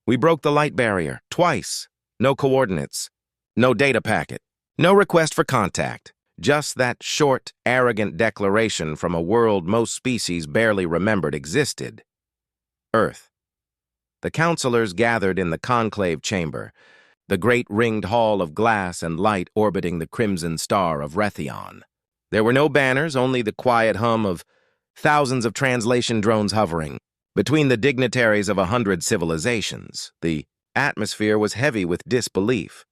We broke the light barrier, twice. No coordinates. No data packet. No request for contact. Just that short, arrogant declaration from a world most species barely remembered existed. Earth. The counselors gathered in the conclave chamber, the great ringed hall of glass and light orbiting the crimson star of Rhetheon. There were no banners, only the quiet hum of thousands of translation drones hovering. Between the dignitaries of 100 civilizations, the atmosphere was heavy with disbelief.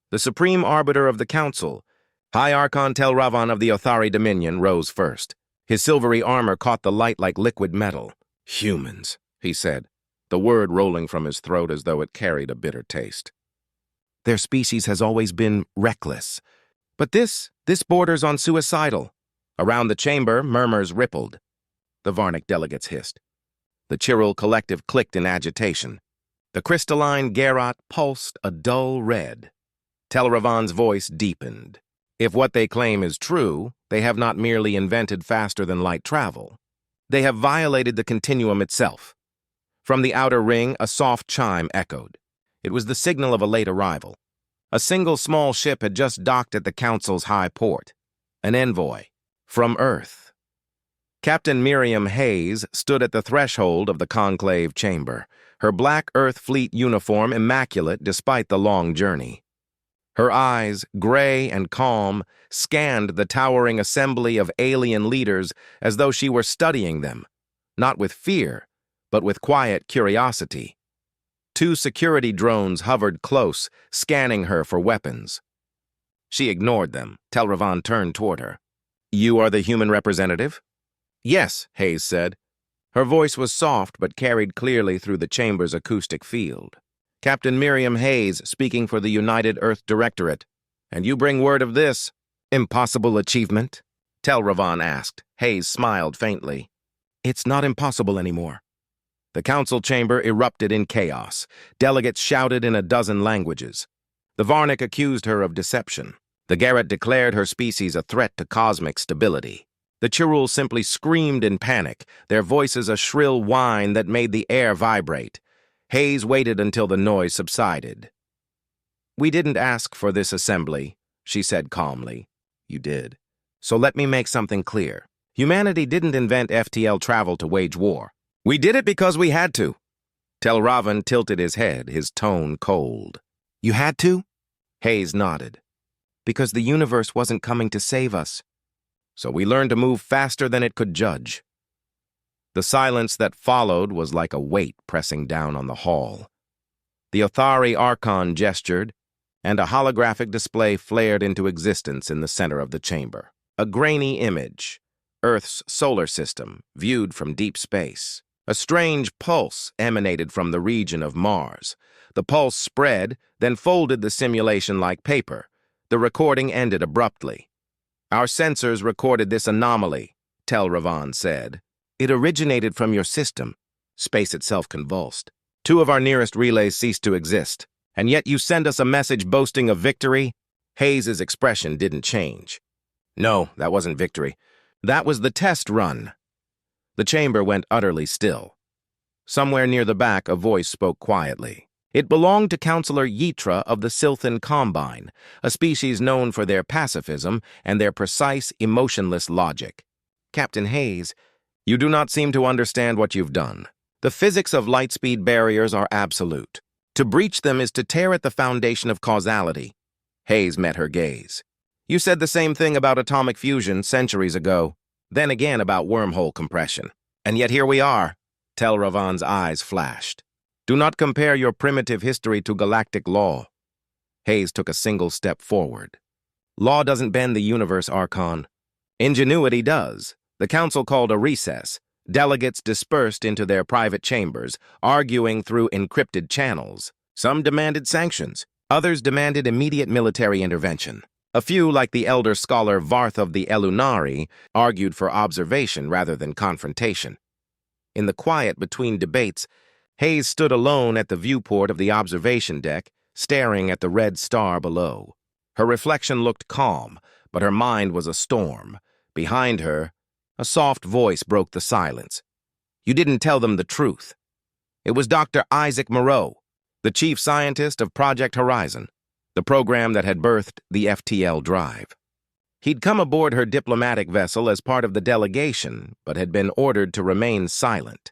The supreme arbiter of the council, High Archon Tel Ravan of the Othari Dominion, rose first. His silvery armor caught the light like liquid metal. "Humans," he said, the word rolling from his throat as though it carried a bitter taste. "Their species has always been reckless. But this borders on suicidal." Around the chamber, murmurs rippled. The Varnic delegates hissed. The Chiral collective clicked in agitation. The crystalline Garrot pulsed a dull red. Tel Ravan's voice deepened. If what they claim is true, they have not merely invented faster-than-light travel. They have violated the continuum itself. From the outer ring, a soft chime echoed. It was the signal of a late arrival. A single small ship had just docked at the Council's high port. An envoy. From Earth. Captain Miriam Hayes stood at the threshold of the conclave chamber, her black Earth Fleet uniform immaculate despite the long journey. Her eyes, gray and calm, scanned the towering assembly of alien leaders as though she were studying them, not with fear, but with quiet curiosity. 2 security drones hovered close, scanning her for weapons. She ignored them. Tel Ravan turned toward her. "You are the human representative?" "Yes," Hayes said. Her voice was soft but carried clearly through the chamber's acoustic field. "Captain Miriam Hayes, speaking for the United Earth Directorate. And you bring word of this impossible achievement?" Tel Ravan asked. Hayes smiled faintly. "It's not impossible anymore." The council chamber erupted in chaos. Delegates shouted in a dozen languages. The Varnic accused her of deception. The Garrot declared her species a threat to cosmic stability. The Chiral simply screamed in panic, their voices a shrill whine that made the air vibrate. Hayes waited until the noise subsided. "We didn't ask for this assembly," she said calmly. "You did. So let me make something clear. Humanity didn't invent FTL travel to wage war. We did it because we had to." Tel Ravan tilted his head, his tone cold. "You had to?" Hayes nodded. "Because the universe wasn't coming to save us. So we learned to move faster than it could judge." The silence that followed was like a weight pressing down on the hall. The Othari Archon gestured, and a holographic display flared into existence in the center of the chamber. A grainy image, Earth's solar system, viewed from deep space. A strange pulse emanated from the region of Mars. The pulse spread, then folded the simulation like paper. The recording ended abruptly. "Our sensors recorded this anomaly," Tel Ravan said. "It originated from your system." Space itself convulsed. "2 of our nearest relays ceased to exist. And yet you send us a message boasting of victory?" Hayes' expression didn't change. "No, that wasn't victory. That was the test run." The chamber went utterly still. Somewhere near the back, a voice spoke quietly. It belonged to Counselor Yitra of the Silthan Combine, a species known for their pacifism and their precise, emotionless logic. "Captain Hayes, you do not seem to understand what you've done. The physics of lightspeed barriers are absolute. To breach them is to tear at the foundation of causality." Hayes met her gaze. "You said the same thing about atomic fusion centuries ago, then again about wormhole compression. And yet here we are." Tel Ravan's eyes flashed. "Do not compare your primitive history to galactic law." Hayes took a single step forward. "Law doesn't bend the universe, Archon. Ingenuity does." The council called a recess. Delegates dispersed into their private chambers, arguing through encrypted channels. Some demanded sanctions. Others demanded immediate military intervention. A few, like the elder scholar Varth of the Elunari, argued for observation rather than confrontation. In the quiet between debates, Hayes stood alone at the viewport of the observation deck, staring at the red star below. Her reflection looked calm, but her mind was a storm. Behind her, a soft voice broke the silence. "You didn't tell them the truth." It was Dr. Isaac Moreau, the chief scientist of Project Horizon, the program that had birthed the FTL drive. He'd come aboard her diplomatic vessel as part of the delegation, but had been ordered to remain silent.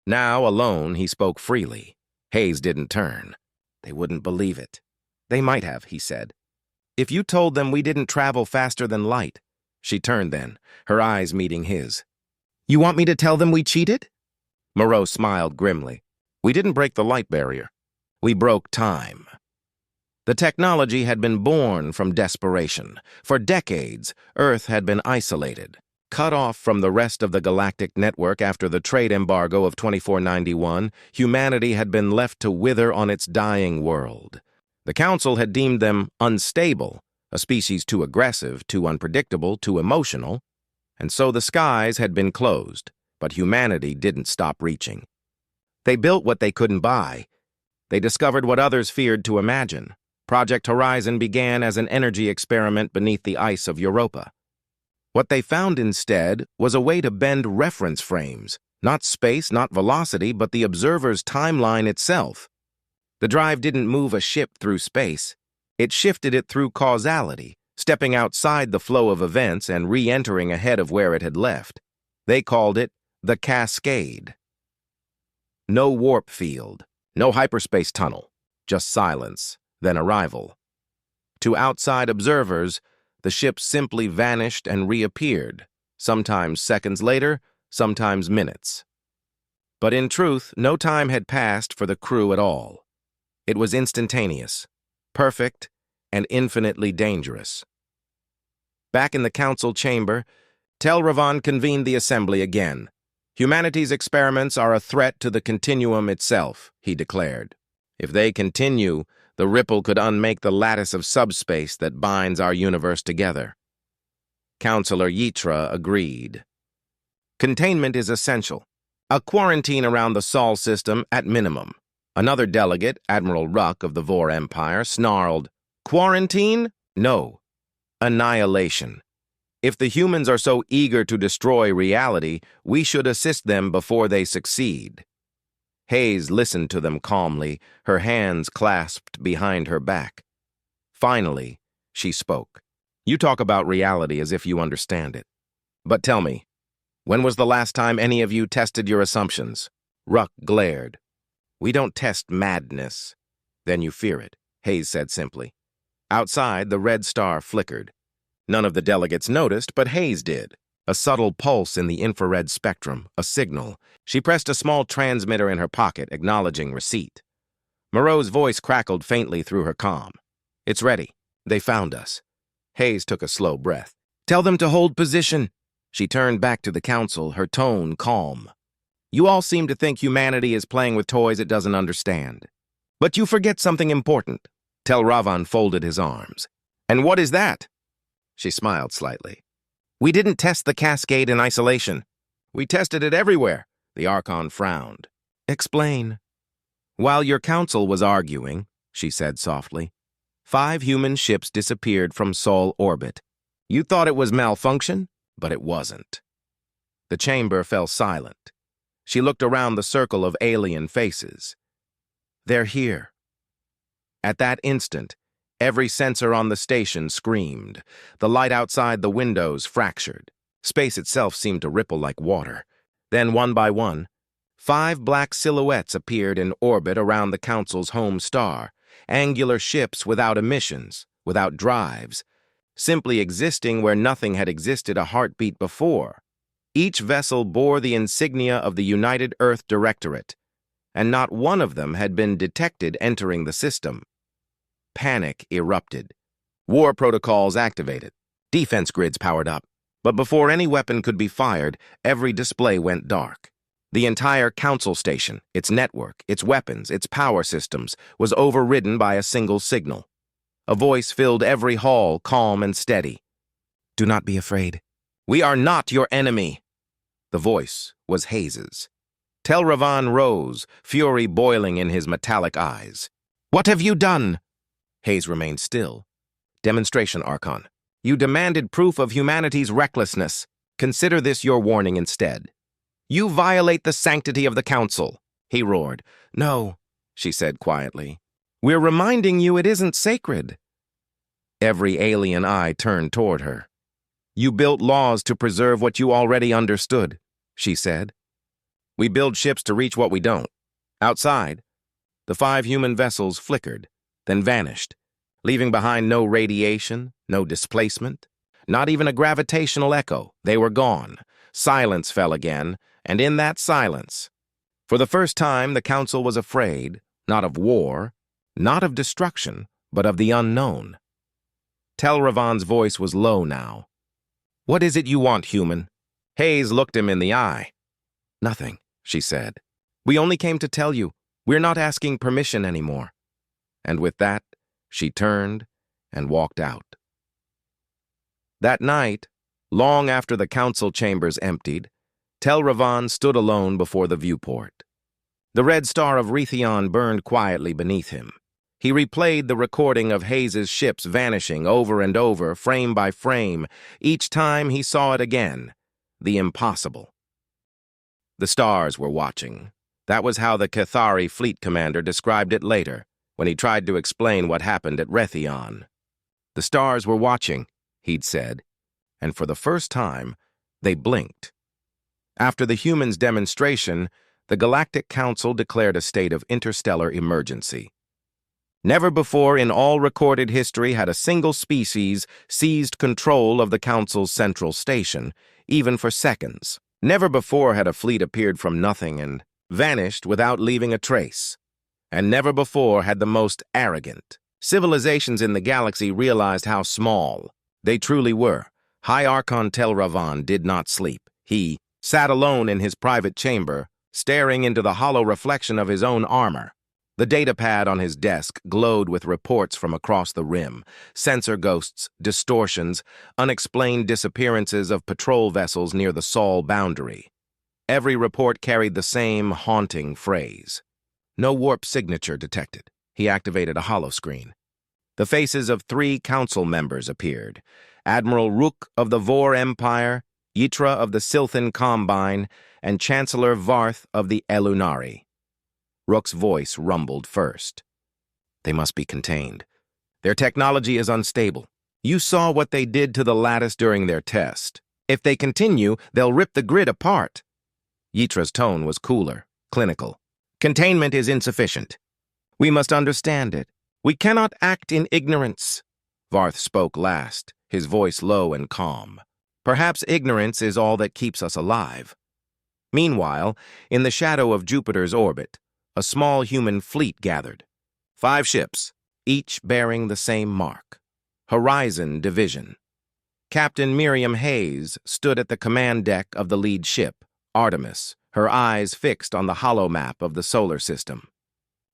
Now, alone, he spoke freely. Hayes didn't turn. They wouldn't believe it. They might have, he said. If you told them we didn't travel faster than light. She turned then, her eyes meeting his. You want me to tell them we cheated? Moreau smiled grimly. We didn't break the light barrier. We broke time. The technology had been born from desperation. For decades, Earth had been isolated, cut off from the rest of the galactic network after the trade embargo of 2491. Humanity had been left to wither on its dying world. The Council had deemed them unstable, a species too aggressive, too unpredictable, too emotional, and so the skies had been closed, but humanity didn't stop reaching. They built what they couldn't buy. They discovered what others feared to imagine. Project Horizon began as an energy experiment beneath the ice of Europa. What they found instead was a way to bend reference frames, not space, not velocity, but the observer's timeline itself. The drive didn't move a ship through space. It shifted it through causality, stepping outside the flow of events and re-entering ahead of where it had left. They called it the Cascade. No warp field, no hyperspace tunnel, just silence. Then arrival. To outside observers, the ship simply vanished and reappeared, sometimes seconds later, sometimes minutes. But in truth, no time had passed for the crew at all. It was instantaneous, perfect, and infinitely dangerous. Back in the council chamber, Tel Ravan convened the assembly again. Humanity's experiments are a threat to the continuum itself, he declared. If they continue, the ripple could unmake the lattice of subspace that binds our universe together. Councillor Yitra agreed. Containment is essential. A quarantine around the Sol system at minimum. Another delegate, Admiral Ruck of the Vor Empire, snarled, Quarantine? No. Annihilation. If the humans are so eager to destroy reality, we should assist them before they succeed. Hayes listened to them calmly, her hands clasped behind her back. Finally, she spoke. You talk about reality as if you understand it. But tell me, when was the last time any of you tested your assumptions? Ruck glared. We don't test madness. Then you fear it, Hayes said simply. Outside, the red star flickered. None of the delegates noticed, but Hayes did. A subtle pulse in the infrared spectrum, a signal. She pressed a small transmitter in her pocket, acknowledging receipt. Moreau's voice crackled faintly through her comm. It's ready. They found us. Hayes took a slow breath. Tell them to hold position. She turned back to the council, her tone calm. You all seem to think humanity is playing with toys it doesn't understand. But you forget something important. Tel Ravan folded his arms. And what is that? She smiled slightly. We didn't test the Cascade in isolation. We tested it everywhere. The Archon frowned. Explain. While your council was arguing, she said softly, 5 human ships disappeared from Sol orbit. You thought it was malfunction, but it wasn't. The chamber fell silent. She looked around the circle of alien faces. They're here. At that instant, every sensor on the station screamed. The light outside the windows fractured. Space itself seemed to ripple like water. Then, one by one, 5 black silhouettes appeared in orbit around the Council's home star, angular ships without emissions, without drives, simply existing where nothing had existed a heartbeat before. Each vessel bore the insignia of the United Earth Directorate, and not one of them had been detected entering the system. Panic erupted. War protocols activated. Defense grids powered up. But before any weapon could be fired, every display went dark. The entire Council station, its network, its weapons, its power systems, was overridden by a single signal. A voice filled every hall, calm and steady. Do not be afraid. We are not your enemy. The voice was Hayes's. Tel Ravan rose, fury boiling in his metallic eyes. What have you done? Hayes remained still. Demonstration, Archon. You demanded proof of humanity's recklessness. Consider this your warning instead. You violate the sanctity of the Council, he roared. No, she said quietly. "We're reminding you it isn't sacred." Every alien eye turned toward her. "You built laws to preserve what you already understood," she said. "We build ships to reach what we don't." Outside, the 5 human vessels flickered, then vanished, leaving behind no radiation, no displacement, not even a gravitational echo. They were gone. Silence fell again, and in that silence, for the first time, the Council was afraid, not of war, not of destruction, but of the unknown. Tel Ravan's voice was low now. "What is it you want, human?" Hayes looked him in the eye. "Nothing," she said. "We only came to tell you. We're not asking permission anymore." And with that, she turned and walked out. That night, long after the council chambers emptied, Tel Ravan stood alone before the viewport. The red star of Raytheon burned quietly beneath him. He replayed the recording of Hayes's ships vanishing over and over, frame by frame. Each time he saw it again, the impossible. The stars were watching. That was how the Cathari fleet commander described it later, when he tried to explain what happened at Raytheon. The stars were watching, he'd said, and for the first time, they blinked. After the humans' demonstration, the Galactic Council declared a state of interstellar emergency. Never before in all recorded history had a single species seized control of the Council's central station, even for seconds. Never before had a fleet appeared from nothing and vanished without leaving a trace. And never before had the most arrogant civilizations in the galaxy realized how small they truly were. High Archon Tel Ravan did not sleep. He sat alone in his private chamber, staring into the hollow reflection of his own armor. The datapad on his desk glowed with reports from across the rim, sensor ghosts, distortions, unexplained disappearances of patrol vessels near the Sol boundary. Every report carried the same haunting phrase. "No warp signature detected." He activated a holoscreen. The faces of 3 council members appeared: Admiral Rook of the Vor Empire, Yitra of the Silthan Combine, and Chancellor Varth of the Elunari. Rook's voice rumbled first. "They must be contained. Their technology is unstable. You saw what they did to the lattice during their test. If they continue, they'll rip the grid apart." Yitra's tone was cooler, clinical. "Containment is insufficient. We must understand it. We cannot act in ignorance." Varth spoke last, his voice low and calm. "Perhaps ignorance is all that keeps us alive." Meanwhile, in the shadow of Jupiter's orbit, a small human fleet gathered. 5 ships, each bearing the same mark: Horizon Division. Captain Miriam Hayes stood at the command deck of the lead ship, Artemis, her eyes fixed on the hollow map of the solar system.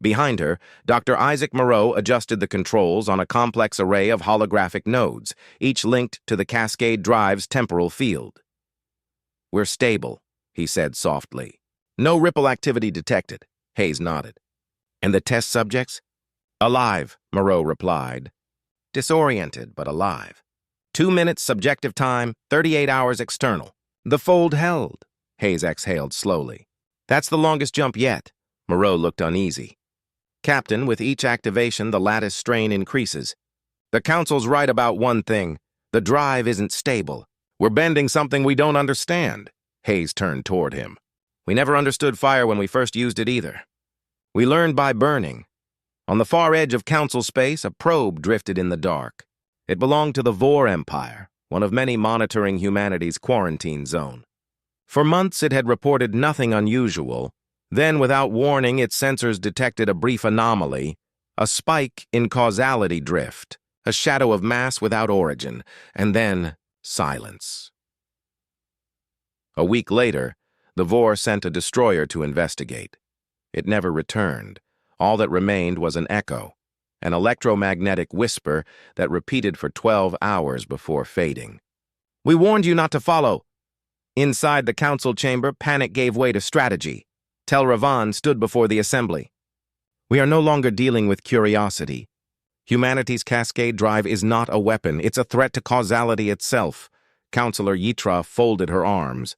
Behind her, Dr. Isaac Moreau adjusted the controls on a complex array of holographic nodes, each linked to the Cascade Drive's temporal field. "We're stable," he said softly. "No ripple activity detected." Hayes nodded. "And the test subjects?" "Alive," Moreau replied. "Disoriented, but alive. 2 minutes subjective time, 38 hours external." "The fold held," Hayes exhaled slowly. "That's the longest jump yet." Moreau looked uneasy. "Captain, with each activation, the lattice strain increases. The Council's right about one thing. The drive isn't stable. We're bending something we don't understand." Hayes turned toward him. "We never understood fire when we first used it either. We learned by burning." On the far edge of Council space, a probe drifted in the dark. It belonged to the Vor Empire, one of many monitoring humanity's quarantine zone. For months it had reported nothing unusual. Then, without warning, its sensors detected a brief anomaly, a spike in causality drift, a shadow of mass without origin, and then silence. A week later, the Vor sent a destroyer to investigate. It never returned. All that remained was an echo, an electromagnetic whisper that repeated for 12 hours before fading. "We warned you not to follow." Inside the council chamber, panic gave way to strategy. Tel Ravan stood before the assembly. "We are no longer dealing with curiosity. Humanity's Cascade Drive is not a weapon. It's a threat to causality itself." Counselor Yitra folded her arms.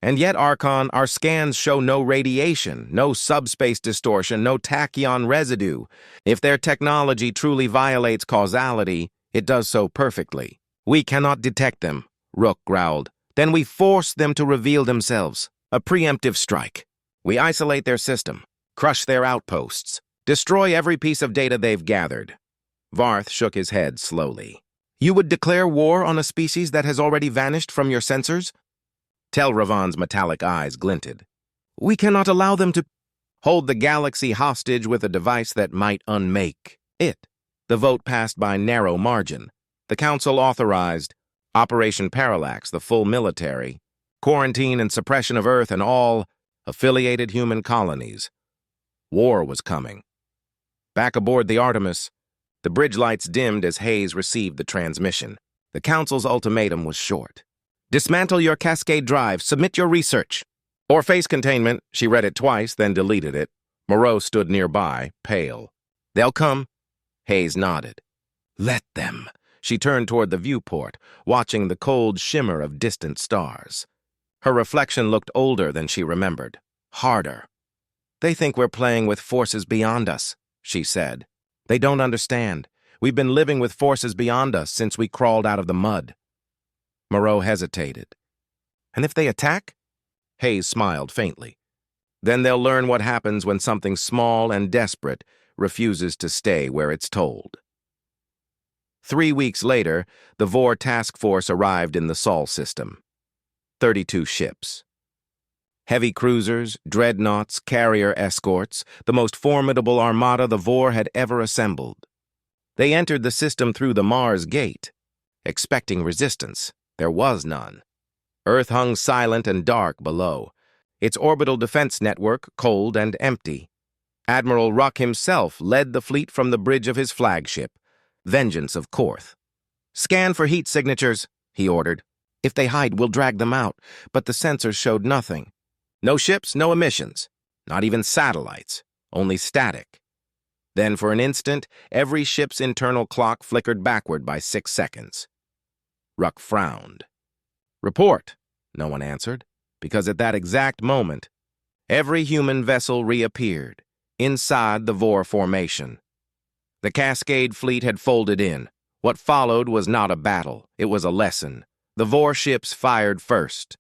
And yet, Archon, our scans show no radiation, no subspace distortion, no tachyon residue. If their technology truly violates causality, it does so perfectly. We cannot detect them, Rook growled. Then we force them to reveal themselves. A preemptive strike. We isolate their system, crush their outposts, destroy every piece of data they've gathered. Varth shook his head slowly. You would declare war on a species that has already vanished from your sensors? Telravan's metallic eyes glinted. We cannot allow them to hold the galaxy hostage with a device that might unmake it. The vote passed by narrow margin. The Council authorized Operation Parallax, the full military, quarantine and suppression of Earth and all affiliated human colonies. War was coming. Back aboard the Artemis, the bridge lights dimmed as Hayes received the transmission. The Council's ultimatum was short. Dismantle your Cascade drive, submit your research. Or face containment. She read it twice, then deleted it. Moreau stood nearby, pale. They'll come. Hayes nodded. Let them. She turned toward the viewport, watching the cold shimmer of distant stars. Her reflection looked older than she remembered, harder. They think we're playing with forces beyond us, she said. They don't understand. We've been living with forces beyond us since we crawled out of the mud. Moreau hesitated. And if they attack? Hayes smiled faintly. Then they'll learn what happens when something small and desperate refuses to stay where it's told. 3 weeks later, the Vor task force arrived in the Sol system. 32 ships. Heavy cruisers, dreadnoughts, carrier escorts, the most formidable armada the Vor had ever assembled. They entered the system through the Mars Gate, expecting resistance. There was none. Earth hung silent and dark below, its orbital defense network cold and empty. Admiral Ruck himself led the fleet from the bridge of his flagship, Vengeance of Korth. Scan for heat signatures, he ordered. If they hide, we'll drag them out, but the sensors showed nothing. No ships, no emissions, not even satellites, only static. Then for an instant, every ship's internal clock flickered backward by 6 seconds. Ruck frowned. Report, no one answered, because at that exact moment, every human vessel reappeared, inside the Vor formation. The Cascade fleet had folded in. What followed was not a battle, it was a lesson. The Vor ships fired first.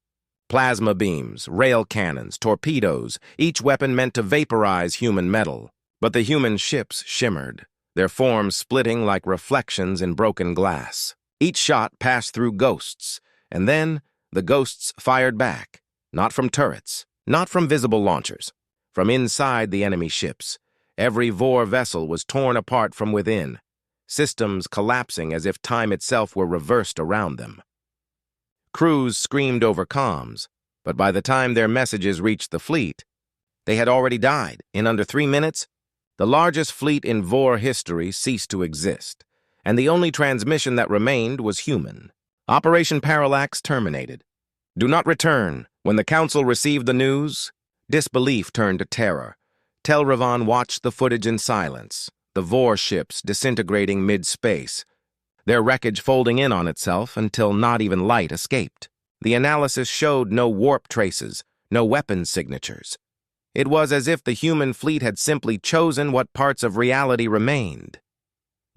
Plasma beams, rail cannons, torpedoes, each weapon meant to vaporize human metal. But the human ships shimmered, their forms splitting like reflections in broken glass. Each shot passed through ghosts, and then the ghosts fired back, not from turrets, not from visible launchers, from inside the enemy ships. Every Vor vessel was torn apart from within, systems collapsing as if time itself were reversed around them. Crews screamed over comms, but by the time their messages reached the fleet, they had already died. In under 3 minutes, the largest fleet in Vor history ceased to exist, and the only transmission that remained was human. Operation Parallax terminated. Do not return. When the Council received the news, disbelief turned to terror. Telravan watched the footage in silence, the Vor ships disintegrating mid-space, their wreckage folding in on itself until not even light escaped. The analysis showed no warp traces, no weapon signatures. It was as if the human fleet had simply chosen what parts of reality remained.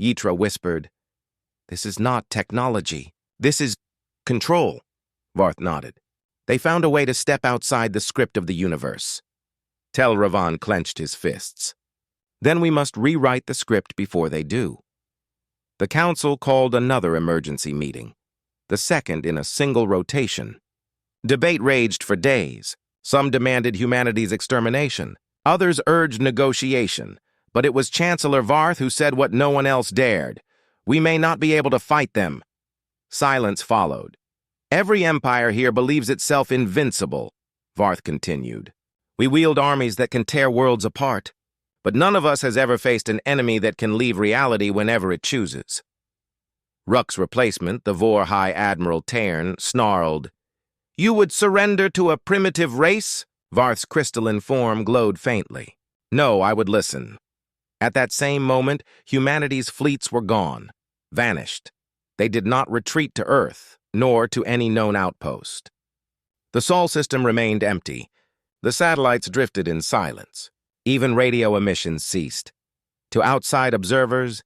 Yitra whispered, "This is not technology. This is control." Varth nodded. They found a way to step outside the script of the universe. Telravan clenched his fists. Then we must rewrite the script before they do. The Council called another emergency meeting, the second in a single rotation. Debate raged for days. Some demanded humanity's extermination. Others urged negotiation. But it was Chancellor Varth who said what no one else dared. We may not be able to fight them. Silence followed. Every empire here believes itself invincible, Varth continued. We wield armies that can tear worlds apart. But none of us has ever faced an enemy that can leave reality whenever it chooses. Ruck's replacement, the Vor High Admiral Tairn, snarled, "You would surrender to a primitive race?" Varth's crystalline form glowed faintly. "No, I would listen." At that same moment, humanity's fleets were gone, vanished. They did not retreat to Earth, nor to any known outpost. The Sol system remained empty. The satellites drifted in silence. Even radio emissions ceased. To outside observers,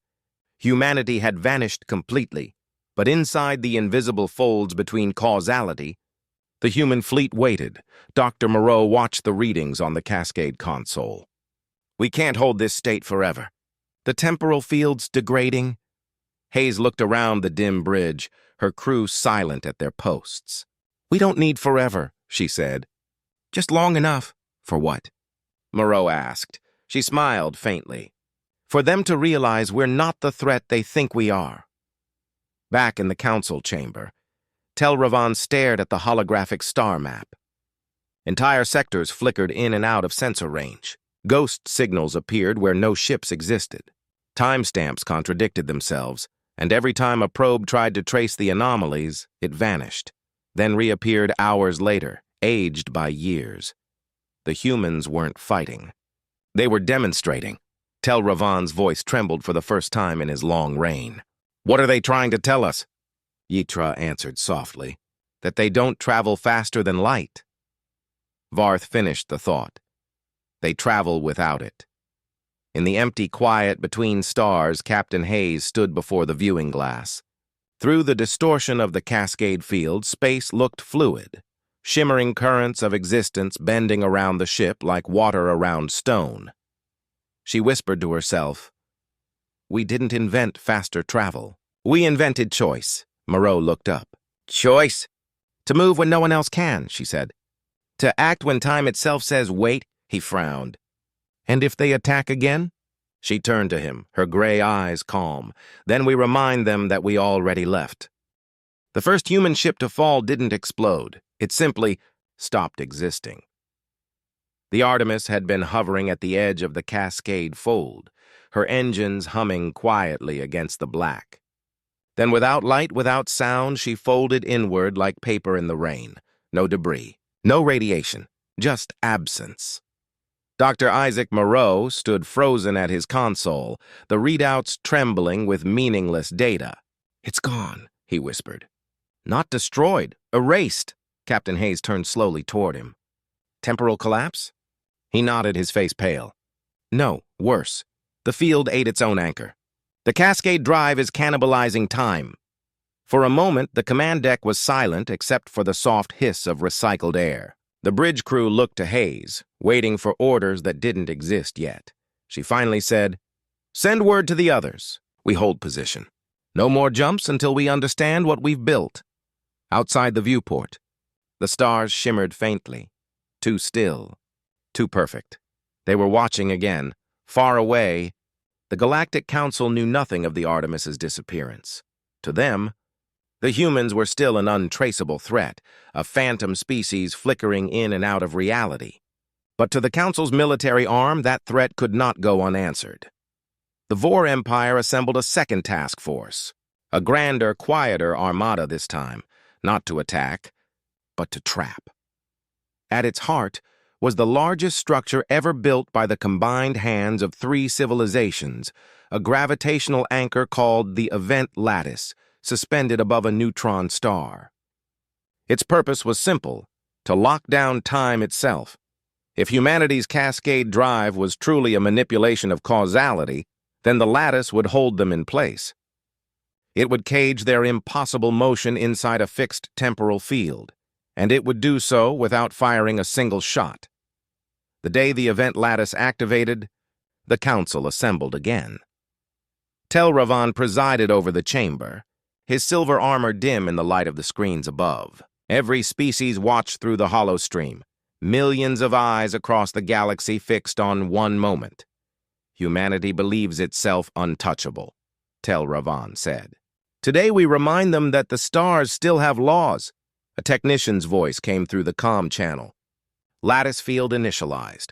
humanity had vanished completely, but inside the invisible folds between causality, the human fleet waited. Dr. Moreau watched the readings on the Cascade console. We can't hold this state forever. The temporal field's degrading. Hayes looked around the dim bridge, her crew silent at their posts. We don't need forever, she said. Just long enough. For what? Moreau asked. She smiled faintly. For them to realize we're not the threat they think we are. Back in the council chamber, Tel Ravan stared at the holographic star map. Entire sectors flickered in and out of sensor range. Ghost signals appeared where no ships existed. Timestamps contradicted themselves, and every time a probe tried to trace the anomalies, it vanished, then reappeared hours later, aged by years. The humans weren't fighting. They were demonstrating. Tel Ravan's voice trembled for the first time in his long reign. What are they trying to tell us? Yitra answered softly, that they don't travel faster than light. Varth finished the thought. They travel without it. In the empty quiet between stars, Captain Hayes stood before the viewing glass. Through the distortion of the Cascade field, space looked fluid, shimmering currents of existence bending around the ship like water around stone. She whispered to herself, We didn't invent faster travel. We invented choice. Moreau looked up. Choice? To move when no one else can, she said. To act when time itself says wait, he frowned. And if they attack again? She turned to him, her gray eyes calm. Then we remind them that we already left. The first human ship to fall didn't explode. It simply stopped existing. The Artemis had been hovering at the edge of the Cascade fold, her engines humming quietly against the black. Then without light, without sound, she folded inward like paper in the rain. No debris, no radiation, just absence. Dr. Isaac Moreau stood frozen at his console, the readouts trembling with meaningless data. It's gone, he whispered. Not destroyed, erased. Captain Hayes turned slowly toward him. Temporal collapse? He nodded, his face pale. No, worse. The field ate its own anchor. The Cascade drive is cannibalizing time. For a moment, the command deck was silent except for the soft hiss of recycled air. The bridge crew looked to Hayes, waiting for orders that didn't exist yet. She finally said, Send word to the others. We hold position. No more jumps until we understand what we've built. Outside the viewport, the stars shimmered faintly. Too still. Too perfect. They were watching again, far away. The Galactic Council knew nothing of the Artemis's disappearance. To them, the humans were still an untraceable threat, a phantom species flickering in and out of reality. But to the Council's military arm, that threat could not go unanswered. The Vor Empire assembled a second task force, a grander, quieter armada this time, not to attack, but to trap. At its heart was the largest structure ever built by the combined hands of 3 civilizations, a gravitational anchor called the Event Lattice, suspended above a neutron star. Its purpose was simple, to lock down time itself. If humanity's Cascade drive was truly a manipulation of causality, then the lattice would hold them in place. It would cage their impossible motion inside a fixed temporal field, and it would do so without firing a single shot. The day the Event Lattice activated, the Council assembled again. Tel Ravan presided over the chamber, his silver armor dim in the light of the screens above. Every species watched through the holostream, millions of eyes across the galaxy fixed on one moment. Humanity believes itself untouchable, Tel Ravan said. Today we remind them that the stars still have laws. A technician's voice came through the comm channel. Lattice field initialized.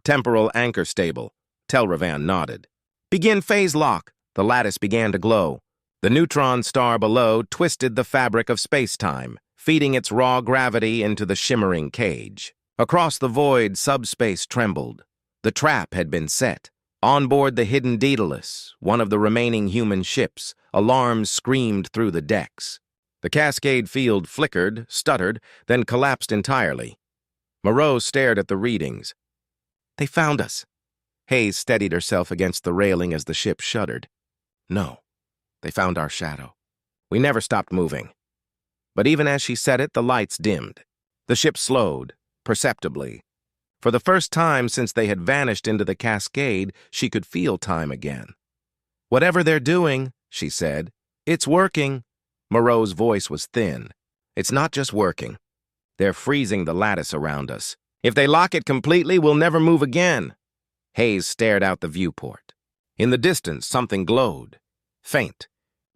Temporal anchor stable. Tel Ravan nodded. Begin phase lock. The lattice began to glow. The neutron star below twisted the fabric of space-time, feeding its raw gravity into the shimmering cage. Across the void, subspace trembled. The trap had been set. On board the hidden Daedalus, one of the remaining human ships, alarms screamed through the decks. The Cascade field flickered, stuttered, then collapsed entirely. Moreau stared at the readings. They found us. Hayes steadied herself against the railing as the ship shuddered. No, they found our shadow. We never stopped moving. But even as she said it, the lights dimmed. The ship slowed, perceptibly. For the first time since they had vanished into the Cascade, she could feel time again. Whatever they're doing, she said, it's working. Moreau's voice was thin. It's not just working. They're freezing the lattice around us. If they lock it completely, we'll never move again. Hayes stared out the viewport. In the distance, something glowed. Faint.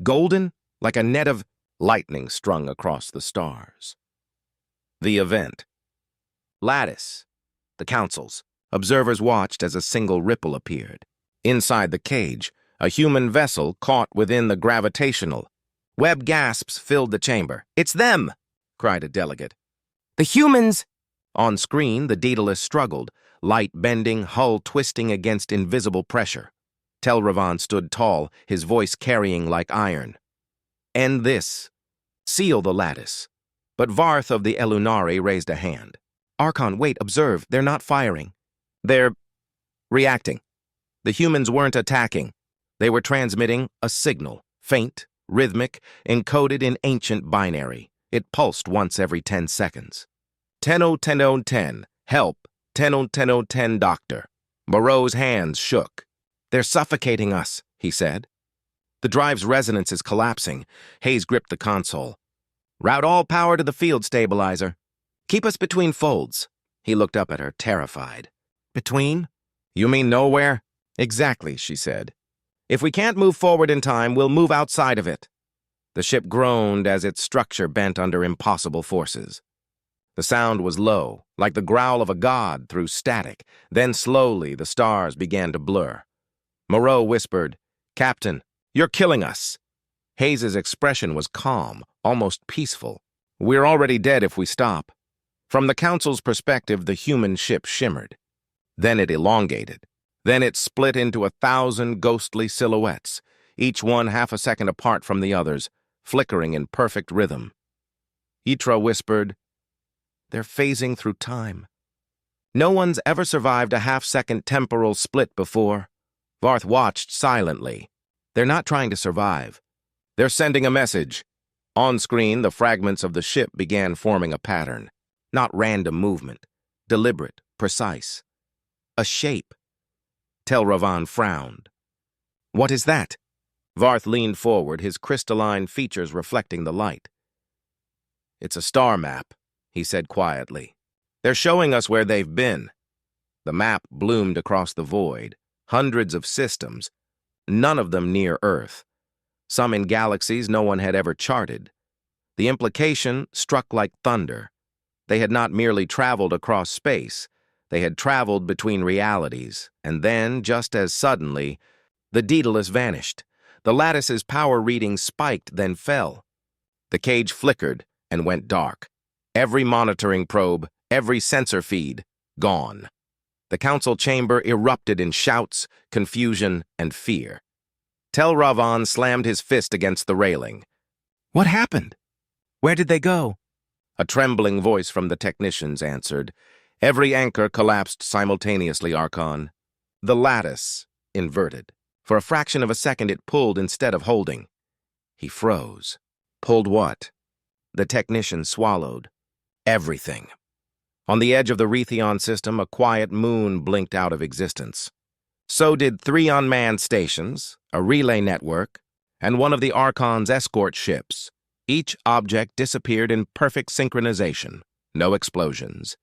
Golden, like a net of lightning strung across the stars. The event. Lattice. The councils. Observers watched as a single ripple appeared. Inside the cage, a human vessel caught within the gravitational. Webb gasps filled the chamber. It's them! Cried a delegate. The humans! On screen, the Daedalus struggled, light bending, hull twisting against invisible pressure. Telravan stood tall, his voice carrying like iron. End this. Seal the lattice. But Varth of the Elunari raised a hand. Archon, wait, observe. They're not firing. They're reacting. The humans weren't attacking. They were transmitting a signal, faint, rhythmic, encoded in ancient binary. It pulsed once every 10 seconds. 10-0-10-0-10. Help. 10-0-10-0-10, doctor. Moreau's hands shook. They're suffocating us, he said. The drive's resonance is collapsing. Hayes gripped the console. Route all power to the field stabilizer. Keep us between folds. He looked up at her, terrified. Between? You mean nowhere? Exactly, she said. If we can't move forward in time, we'll move outside of it. The ship groaned as its structure bent under impossible forces. The sound was low, like the growl of a god through static. Then slowly the stars began to blur. Moreau whispered, Captain, you're killing us. Hayes's expression was calm, almost peaceful. We're already dead if we stop. From the Council's perspective, the human ship shimmered. Then it elongated. Then it split into 1,000 ghostly silhouettes, each one half a second apart from the others, flickering in perfect rhythm. Ytra whispered, They're phasing through time. No one's ever survived a half-second temporal split before. Varth watched silently. They're not trying to survive. They're sending a message. On screen, the fragments of the ship began forming a pattern. Not random movement. Deliberate, precise. A shape. Telravan frowned. What is that? Varth leaned forward, his crystalline features reflecting the light. It's a star map, he said quietly. They're showing us where they've been. The map bloomed across the void. Hundreds of systems, none of them near Earth. Some in galaxies no one had ever charted. The implication struck like thunder. They had not merely traveled across space. They had traveled between realities, and then, just as suddenly, the Daedalus vanished. The lattice's power reading spiked, then fell. The cage flickered and went dark. Every monitoring probe, every sensor feed, gone. The council chamber erupted in shouts, confusion, and fear. Telravan slammed his fist against the railing. What happened? Where did they go? A trembling voice from the technicians answered. Every anchor collapsed simultaneously, Archon. The lattice inverted. For a fraction of a second it pulled instead of holding. He froze. Pulled what? The technician swallowed. Everything. On the edge of the Rhetheon system, a quiet moon blinked out of existence. So did 3 unmanned stations, a relay network, and one of the Archon's escort ships. Each object disappeared in perfect synchronization. No explosions.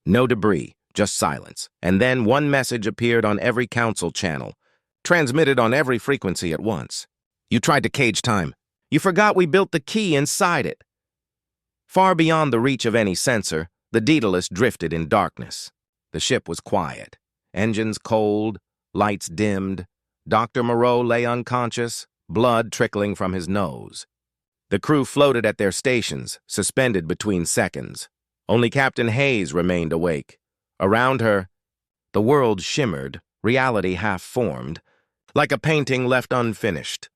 No debris, just silence. And then one message appeared on every council channel, transmitted on every frequency at once. You tried to cage time. You forgot we built the key inside it. Far beyond the reach of any sensor, the Daedalus drifted in darkness. The ship was quiet. Engines cold, lights dimmed. Dr. Moreau lay unconscious, blood trickling from his nose. The crew floated at their stations, suspended between seconds. Only Captain Hayes remained awake. Around her, the world shimmered, reality half-formed, like a painting left unfinished.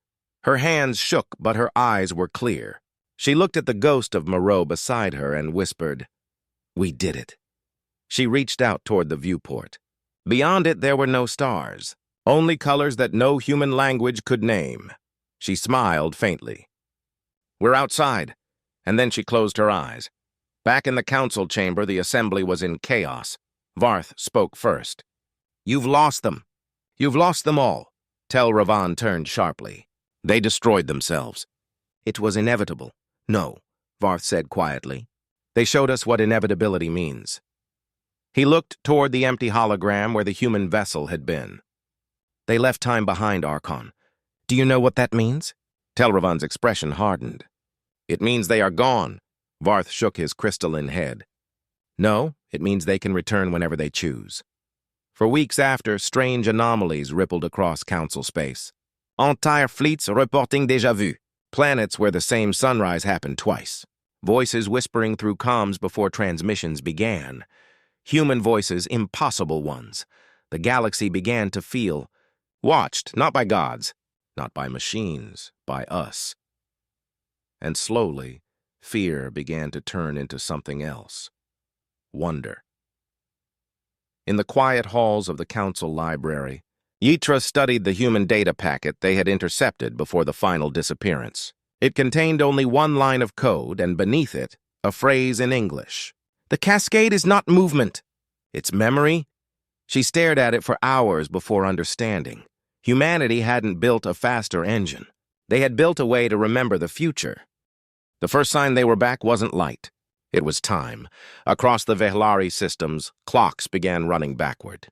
Her hands shook, but her eyes were clear. She looked at the ghost of Moreau beside her and whispered, "We did it." She reached out toward the viewport. Beyond it, there were no stars, only colors that no human language could name. She smiled faintly. "We're outside," and then she closed her eyes. Back in the council chamber, the assembly was in chaos. Varth spoke first. "You've lost them. You've lost them all." Tel Ravan turned sharply. "They destroyed themselves." "It was inevitable." "No," Varth said quietly. "They showed us what inevitability means." He looked toward the empty hologram where the human vessel had been. "They left time behind, Archon. Do you know what that means?" Tel Ravan's expression hardened. "It means they are gone." Varth shook his crystalline head. "No, it means they can return whenever they choose." For weeks after, strange anomalies rippled across council space. Entire fleets reporting déjà vu. Planets where the same sunrise happened twice. Voices whispering through comms before transmissions began. Human voices, impossible ones. The galaxy began to feel watched, not by gods, not by machines, by us. And slowly, fear began to turn into something else. Wonder. In the quiet halls of the council library, Yitra studied the human data packet they had intercepted before the final disappearance. It contained only one line of code, and beneath it, a phrase in English. "The cascade is not movement. It's memory." She stared at it for hours before understanding. Humanity hadn't built a faster engine. They had built a way to remember the future. The first sign they were back wasn't light. It was time. Across the Vehlari systems, clocks began running backward.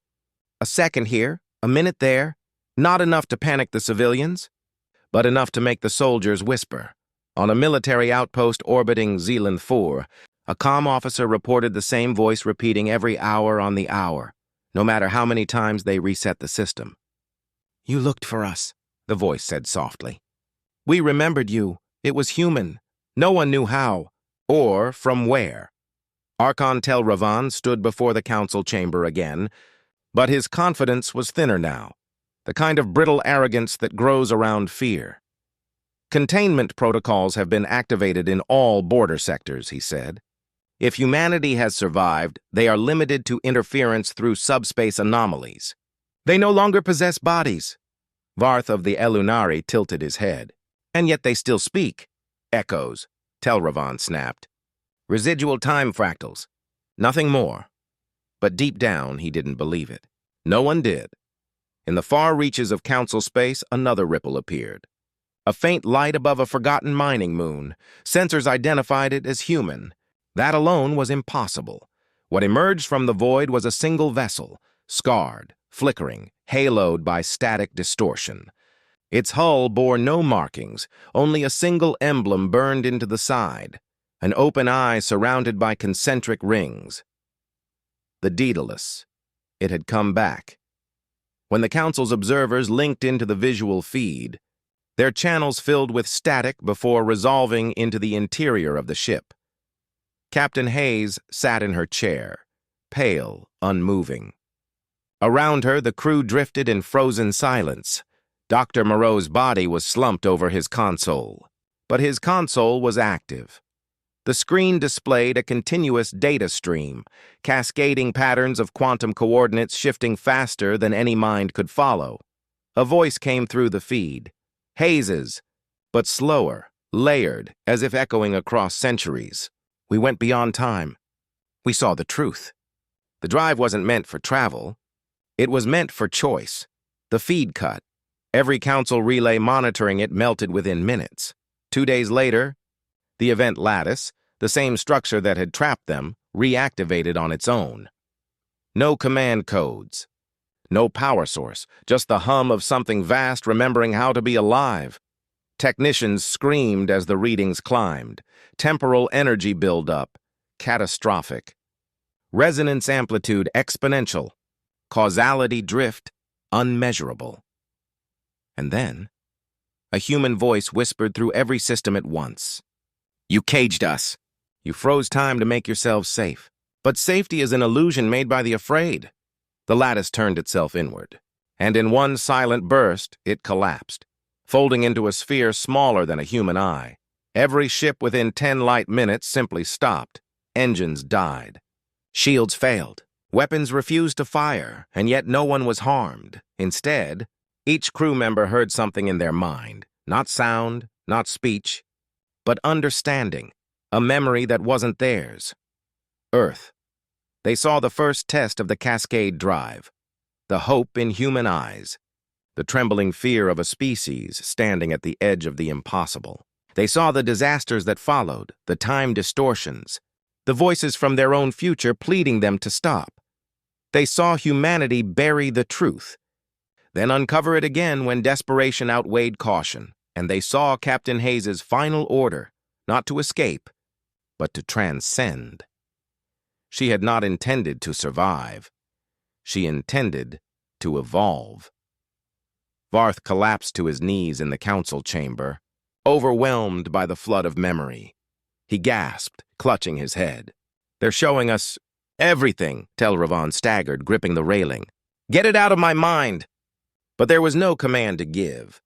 A second here, a minute there. Not enough to panic the civilians, but enough to make the soldiers whisper. On a military outpost orbiting Zealand 4, a comm officer reported the same voice repeating every hour on the hour, no matter how many times they reset the system. "You looked for us," the voice said softly. "We remembered you. It was human. No one knew how, or from where." Archon Tel Ravan stood before the council chamber again, but his confidence was thinner now, the kind of brittle arrogance that grows around fear. "Containment protocols have been activated in all border sectors," he said. "If humanity has survived, they are limited to interference through subspace anomalies. They no longer possess bodies." Varth of the Elunari tilted his head. "And yet they still speak." "Echoes," Tel Ravan snapped. "Residual time fractals. Nothing more." But deep down, he didn't believe it. No one did. In the far reaches of council space, another ripple appeared. A faint light above a forgotten mining moon. Sensors identified it as human. That alone was impossible. What emerged from the void was a single vessel, scarred, flickering, haloed by static distortion. Its hull bore no markings, only a single emblem burned into the side, an open eye surrounded by concentric rings. The Daedalus. It had come back. When the council's observers linked into the visual feed, their channels filled with static before resolving into the interior of the ship. Captain Hayes sat in her chair, pale, unmoving. Around her, the crew drifted in frozen silence. Dr. Moreau's body was slumped over his console, but his console was active. The screen displayed a continuous data stream, cascading patterns of quantum coordinates shifting faster than any mind could follow. A voice came through the feed. Hayes's, but slower, layered, as if echoing across centuries. "We went beyond time. We saw the truth. The drive wasn't meant for travel. It was meant for choice." The feed cut. Every council relay monitoring it melted within minutes. 2 days later, the event lattice, the same structure that had trapped them, reactivated on its own. No command codes. No power source, just the hum of something vast remembering how to be alive. Technicians screamed as the readings climbed. Temporal energy buildup, catastrophic. Resonance amplitude exponential. Causality drift, unmeasurable. And then, a human voice whispered through every system at once. "You caged us. You froze time to make yourselves safe. But safety is an illusion made by the afraid." The lattice turned itself inward, and in one silent burst, it collapsed, folding into a sphere smaller than a human eye. Every ship within 10 light minutes simply stopped. Engines died. Shields failed. Weapons refused to fire, and yet no one was harmed. Instead, each crew member heard something in their mind. Not sound, not speech, but understanding. A memory that wasn't theirs. Earth. They saw the first test of the Cascade Drive. The hope in human eyes. The trembling fear of a species standing at the edge of the impossible. They saw the disasters that followed, the time distortions, the voices from their own future pleading them to stop. They saw humanity bury the truth, then uncover it again when desperation outweighed caution, and they saw Captain Hayes's final order, not to escape, but to transcend. She had not intended to survive. She intended to evolve. Varth collapsed to his knees in the council chamber, overwhelmed by the flood of memory. He gasped, clutching his head. "They're showing us everything," Tel'Ravon staggered, gripping the railing. "Get it out of my mind!" But there was no command to give.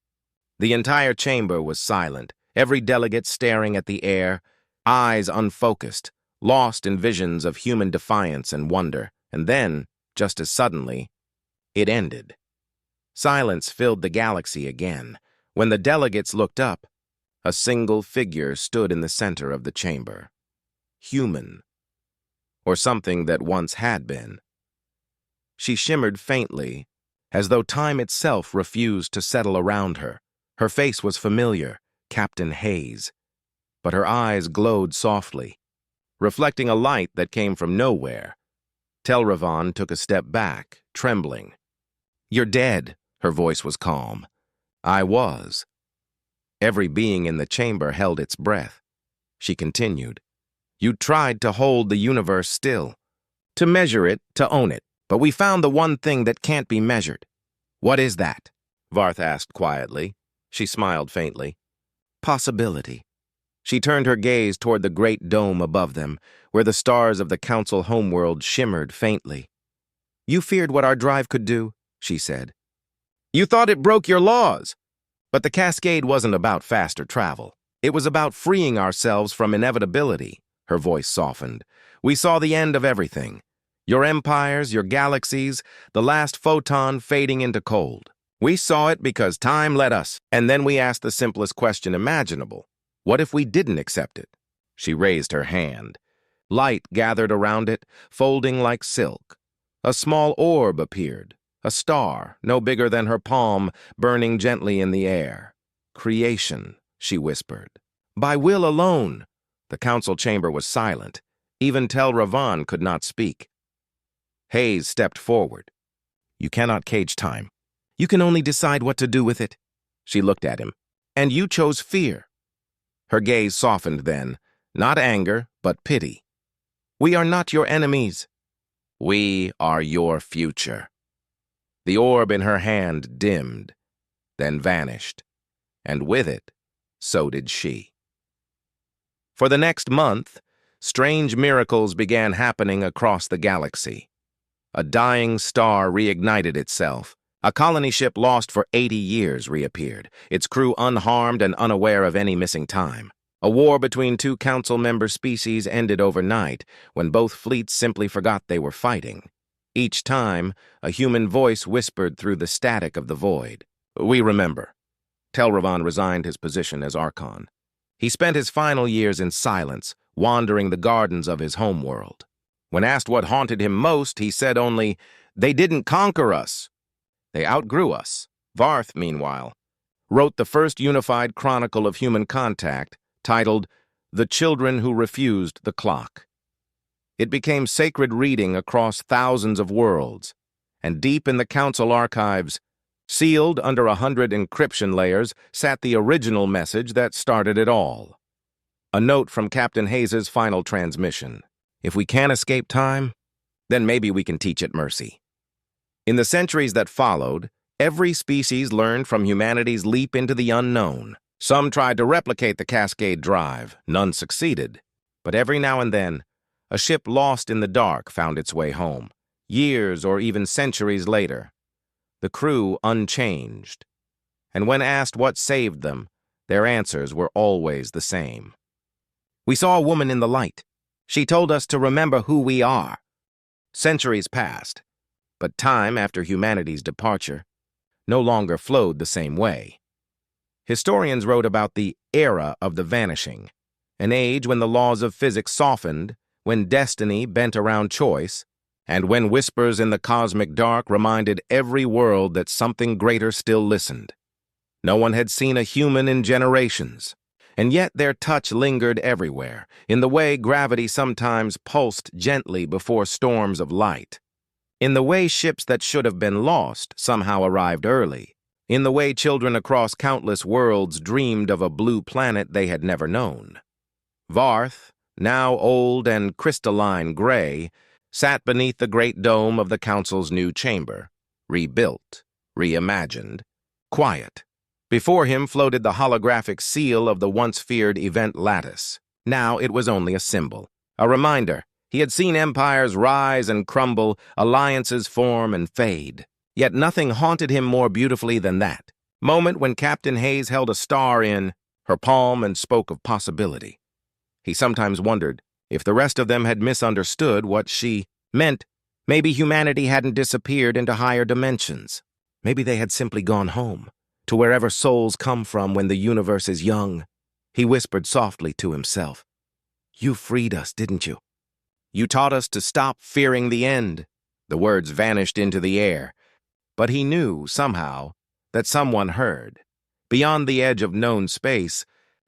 The entire chamber was silent, every delegate staring at the air, eyes unfocused, lost in visions of human defiance and wonder. And then, just as suddenly, it ended. Silence filled the galaxy again. When the delegates looked up, a single figure stood in the center of the chamber. Human. Or something that once had been. She shimmered faintly, as though time itself refused to settle around her. Her face was familiar, Captain Hayes. But her eyes glowed softly, reflecting a light that came from nowhere. Tel'Ravon took a step back, trembling. "You're dead," her voice was calm. "I was." Every being in the chamber held its breath. She continued. "You tried to hold the universe still, to measure it, to own it, but we found the one thing that can't be measured." "What is that?" Varth asked quietly. She smiled faintly. "Possibility." She turned her gaze toward the great dome above them, where the stars of the council homeworld shimmered faintly. "You feared what our drive could do," she said. "You thought it broke your laws." But the Cascade wasn't about faster travel. It was about freeing ourselves from inevitability. Her voice softened. "We saw the end of everything. Your empires, your galaxies, the last photon fading into cold. We saw it because time led us, and then we asked the simplest question imaginable. What if we didn't accept it?" She raised her hand. Light gathered around it, folding like silk. A small orb appeared. A star, no bigger than her palm, burning gently in the air. "Creation," she whispered. "By will alone." The council chamber was silent. Even Tel'Ravon could not speak. Hayes stepped forward. "You cannot cage time. You can only decide what to do with it." She looked at him. "And you chose fear." Her gaze softened then, not anger, but pity. "We are not your enemies. We are your future." The orb in her hand dimmed, then vanished, and with it, so did she. For the next month, strange miracles began happening across the galaxy. A dying star reignited itself. A colony ship lost for 80 years reappeared, its crew unharmed and unaware of any missing time. A war between two council-member species ended overnight, when both fleets simply forgot they were fighting. Each time, a human voice whispered through the static of the void. "We remember." Tel'Ravon resigned his position as Archon. He spent his final years in silence, wandering the gardens of his homeworld. When asked what haunted him most, he said only, "They didn't conquer us. They outgrew us." Varth, meanwhile, wrote the first unified chronicle of human contact, titled "The Children Who Refused the Clock." It became sacred reading across thousands of worlds, and deep in the council archives, sealed under 100 encryption layers, sat the original message that started it all. A note from Captain Hayes's final transmission. "If we can't escape time, then maybe we can teach it mercy." In the centuries that followed, every species learned from humanity's leap into the unknown. Some tried to replicate the Cascade Drive. None succeeded. But every now and then, a ship lost in the dark found its way home, years or even centuries later. The crew unchanged. And when asked what saved them, Their answers were always the same. We saw a woman in the light. She told us to remember who we are. Centuries passed, but time after humanity's departure no longer flowed the same way. Historians wrote about the era of the vanishing, an age when the laws of physics softened, when destiny bent around choice, and when whispers in the cosmic dark reminded every world that something greater still listened. No one had seen a human in generations, and yet their touch lingered everywhere, in the way gravity sometimes pulsed gently before storms of light, in the way ships that should have been lost somehow arrived early, in the way children across countless worlds dreamed of a blue planet they had never known. Varth, now old and crystalline gray, sat beneath the great dome of the council's new chamber, rebuilt, reimagined, quiet. Before him floated the holographic seal of the once-feared event lattice. Now it was only a symbol, a reminder. He had seen empires rise and crumble, alliances form and fade. Yet nothing haunted him more beautifully than that moment when Captain Hayes held a star in her palm and spoke of possibility. He sometimes wondered if the rest of them had misunderstood what she meant. Maybe humanity hadn't disappeared into higher dimensions. Maybe they had simply gone home, to wherever souls come from when the universe is young. He whispered softly to himself, "You freed us, didn't you? You taught us to stop fearing the end." The words vanished into the air, but he knew, somehow, that someone heard. Beyond the edge of known space,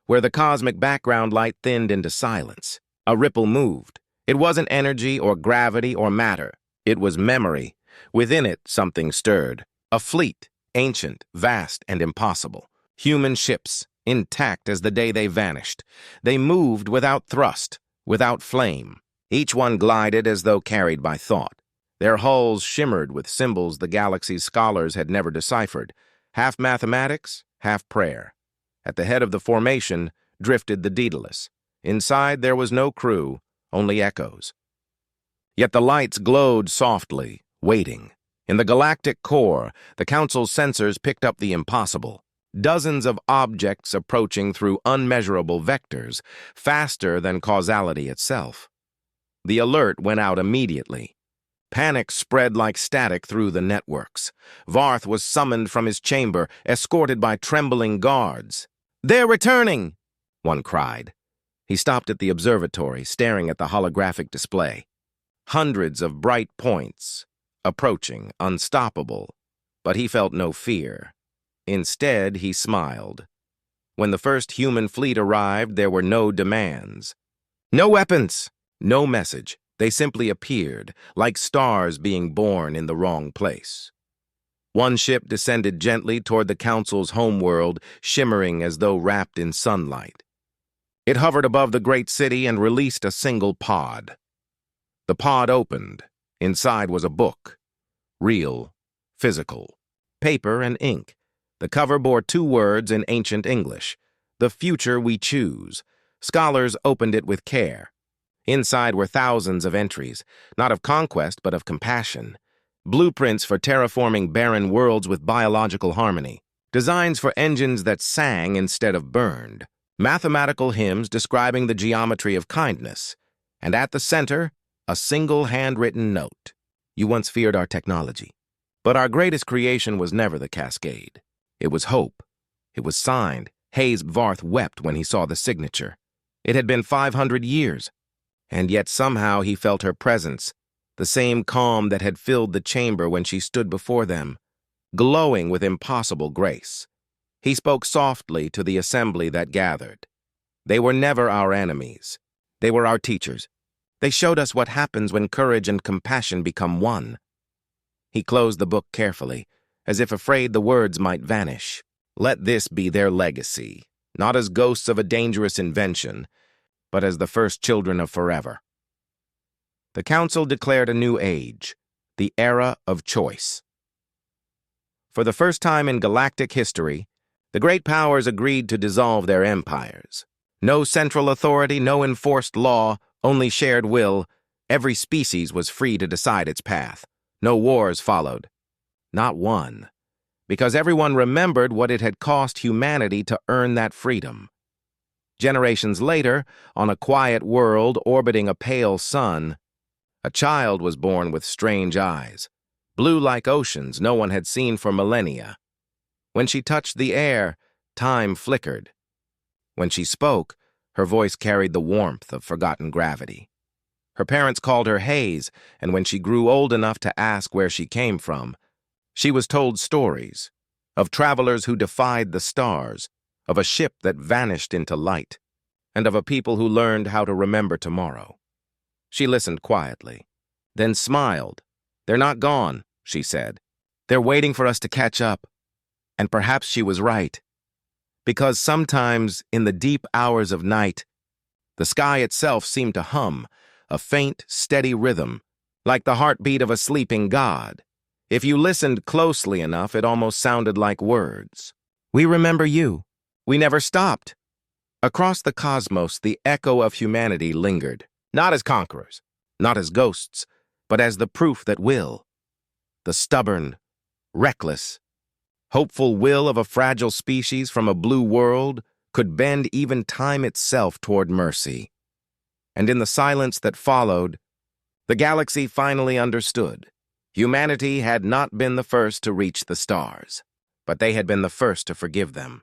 where the cosmic background light thinned into silence, a ripple moved. It wasn't energy or gravity or matter. It was memory. Within it, something stirred. A fleet, ancient, vast, and impossible. Human ships, intact as the day they vanished. They moved without thrust, without flame. Each one glided as though carried by thought. Their hulls shimmered with symbols the galaxy's scholars had never deciphered, half mathematics, half prayer. At the head of the formation drifted the Daedalus. Inside there was no crew, only echoes. Yet the lights glowed softly, waiting. In the galactic core, the Council's sensors picked up the impossible. Dozens of objects approaching through unmeasurable vectors, faster than causality itself. The alert went out immediately. Panic spread like static through the networks. Varth was summoned from his chamber, escorted by trembling guards. "They're returning!" one cried. He stopped at the observatory, staring at the holographic display. Hundreds of bright points, approaching, unstoppable, but he felt no fear. Instead, he smiled. When the first human fleet arrived, there were no demands. No weapons, no message. They simply appeared, like stars being born in the wrong place. One ship descended gently toward the Council's homeworld, shimmering as though wrapped in sunlight. It hovered above the great city and released a single pod. The pod opened. Inside was a book. Real, physical. Paper and ink. The cover bore 2 words in ancient English. "The future we choose." Scholars opened it with care. Inside were thousands of entries, not of conquest but of compassion. Blueprints for terraforming barren worlds with biological harmony. Designs for engines that sang instead of burned. Mathematical hymns describing the geometry of kindness. And at the center, a single handwritten note. "You once feared our technology. But our greatest creation was never the cascade. It was hope. It was signed." Hayes Varth wept when he saw the signature. It had been 500 years. And yet somehow he felt her presence, the same calm that had filled the chamber when she stood before them, glowing with impossible grace. He spoke softly to the assembly that gathered. "They were never our enemies. They were our teachers. They showed us what happens when courage and compassion become one." He closed the book carefully, as if afraid the words might vanish. Let this be their legacy, not as ghosts of a dangerous invention, but as the first children of forever. The Council declared a new age, the era of choice. For the first time in galactic history, the great powers agreed to dissolve their empires. No central authority, no enforced law, only shared will. Every species was free to decide its path. No wars followed. Not one. because everyone remembered what it had cost humanity to earn that freedom. Generations later, on a quiet world orbiting a pale sun, a child was born with strange eyes, blue like oceans no one had seen for millennia. When she touched the air, time flickered. When she spoke, her voice carried the warmth of forgotten gravity. Her parents called her Haze, and when she grew old enough to ask where she came from, she was told stories of travelers who defied the stars, of a ship that vanished into light, and of a people who learned how to remember tomorrow. She listened quietly, then smiled. "They're not gone," she said. "They're waiting for us to catch up." And perhaps she was right. Because sometimes, in the deep hours of night, the sky itself seemed to hum, a faint, steady rhythm, like the heartbeat of a sleeping god. If you listened closely enough, it almost sounded like words. "We remember you. We never stopped." Across the cosmos, the echo of humanity lingered, not as conquerors, not as ghosts, but as the proof that will, the stubborn, reckless, hopeful will of a fragile species from a blue world, could bend even time itself toward mercy. And in the silence that followed, the galaxy finally understood. Humanity had not been the first to reach the stars, but they had been the first to forgive them.